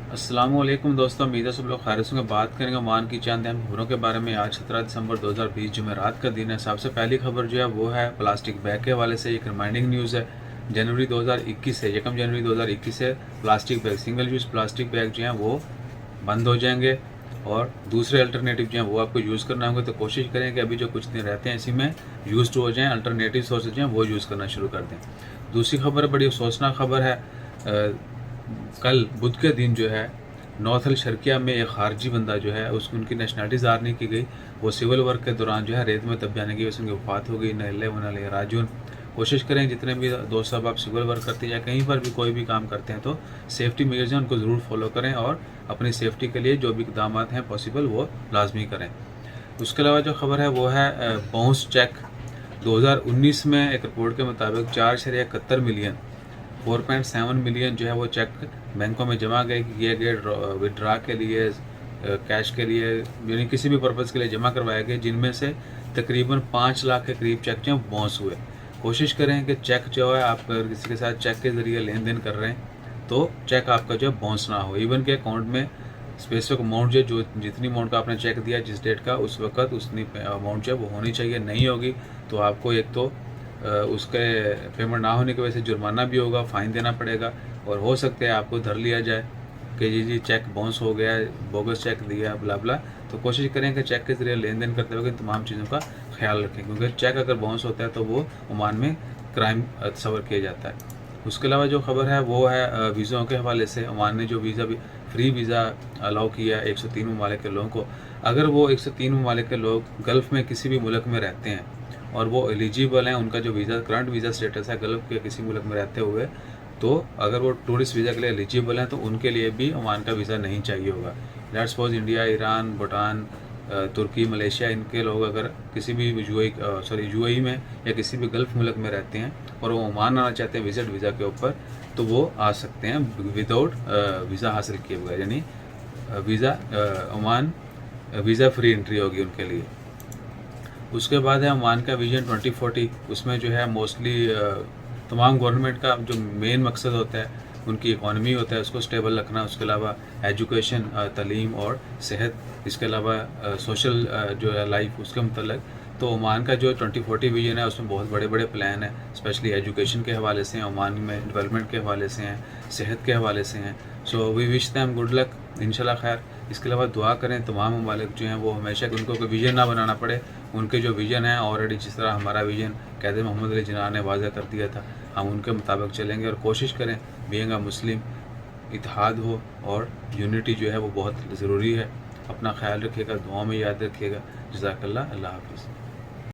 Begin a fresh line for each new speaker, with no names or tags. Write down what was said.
अस्सलामुअलैकुम दोस्तों, उम्मीद है सब लोग खैरियत से होंगे। बात करेंगे ओमान की चंद अहम खबरों के बारे में। आज 17 दिसंबर 2020 जुमेरात का दिन है। सबसे पहली खबर जो है वो है प्लास्टिक बैग के हवाले से। एक रिमाइंडिंग न्यूज़ है। जनवरी 2021 से 1 जनवरी 2021 से plastic bag, single use plastic bag जो हैं वो बंद हो जाएंगे और दूसरे अल्टरनेटिव जो हैं वो आपको यूज़ करना होंगे। तो कोशिश करें कि अभी जो कुछ दिन रहते हैं इसी में यूज़ टू हो जाएँ, अल्टरनेटिव सोर्सेज जो हैं वो यूज़ करना शुरू कर दें। दूसरी खबर बड़ी अफसोसनाक खबर है। कल बुध के दिन जो है नॉर्थ अल शर्किया में एक खारजी बंदा जो है उनकी नेशनलिटी ज़ाहिर नहीं की गई। वो सिविल वर्क के दौरान जो है रेत में दब जाने की वजह से उनकी वफात हो गई। नल्ले वनल राजून। कोशिश करें जितने भी दोस्त साहब आप सिविल वर्क करते हैं या कहीं पर भी कोई भी काम करते हैं तो सेफ्टी मेजर्स हैं उनको ज़रूर फॉलो करें और अपनी सेफ्टी के लिए जो भी इकदाम हैं पॉसिबल वो लाजमी करें। उसके अलावा जो खबर है वो है बाउंस चेक। 2019 में एक रिपोर्ट के मुताबिक 4.71 मिलियन 4.7 मिलियन जो है वो चेक बैंकों में जमा किए गए विड्रा के लिए, कैश के लिए, यानी किसी भी पर्पज़ के लिए जमा करवाए गए, जिनमें से तकरीबन 5 लाख के करीब चेक जो हैं बाउंस हुए। कोशिश करें कि चेक जो है आप अगर किसी के साथ चेक के ज़रिए लेन देन कर रहे हैं तो चेक आपका जो है बाउंस ना हो। इवन के अकाउंट में स्पेसिफिक अमाउंट जो जितनी अमाउंट का आपने चेक दिया जिस डेट का उस वक्त उतनी अमाउंट जो है वो होनी चाहिए। नहीं होगी तो आपको एक तो उसके पेमेंट ना होने की वजह से जुर्माना भी होगा, फ़ाइन देना पड़ेगा और हो सकता है आपको धर लिया जाए कि जी चेक बाउंस हो गया, बोगस चेक दिया, बला बला। तो कोशिश करें कि चेक के ज़रिए लेन देन करते हुए इन तमाम चीज़ों का ख्याल रखें, क्योंकि चेक अगर बाउंस होता है तो वो ओमान में क्राइम तस्वर किया जाता है। उसके अलावा जो खबर है वो है वीज़ों के हवाले से। ओमान ने जो फ्री वीज़ा अलाउ किया 103 ममालिक के लोगों को। अगर वो 103 ममालिक के लोग गल्फ़ में किसी भी मुल्क में रहते हैं और वो एलिजिबल हैं, उनका जो वीज़ा करंट वीज़ा स्टेटस है गल्फ़ के किसी मुल्क में रहते हुए, तो अगर वो टूरिस्ट वीज़ा के लिए एलिजिबल हैं तो उनके लिए भी ओमान का वीज़ा नहीं चाहिए होगा। Let's suppose India, Iran, Bhutan, तुर्की, मलेशिया, इनके लोग अगर किसी भी यूएई में या किसी भी गल्फ़ मुल्क में रहते हैं और वो ओमान आना चाहते हैं विज़िट वीज़ा के ऊपर, तो वो आ सकते हैं विदाउट वीज़ा हासिल किए बगैर, यानी ओमान वीज़ा फ्री एंट्री होगी उनके लिए। उसके बाद है ओमान का विजन 2040। उसमें जो है मोस्टली तमाम गवर्नमेंट का जो मेन मकसद होता है उनकी इकॉनमी होता है उसको स्टेबल रखना। उसके अलावा एजुकेशन, तालीम और सेहत, इसके अलावा सोशल जो है लाइफ उसके मतलब। तो ओमान का जो 2040 विजन है उसमें बहुत बड़े बड़े प्लान हैं, स्पेशली एजुकेशन के हवाले से हैं, ओमान में डेवलपमेंट के हवाले से हैं, सेहत के हवाले से हैं। So we wish them good luck, इंशाल्लाह खैर। इसके अलावा दुआ करें तमाम ममालिक जो हैं वो हमेशा उनको कोई विजन ना बनाना पड़े। उनके जो विजन है ऑलरेडी, जिस तरह हमारा विजन कैद मोहम्मद अली जिन्ना ने वाज़ा कर दिया था, हम उनके मुताबिक चलेंगे और कोशिश करें बीइंग अ मुस्लिम इत्तेहाद हो और यूनिटी जो है वो बहुत ज़रूरी है। अपना ख्याल रखिएगा, दुआ में याद रखिएगा। जज़ाकल्लाह, अल्लाह हाफ़िज़।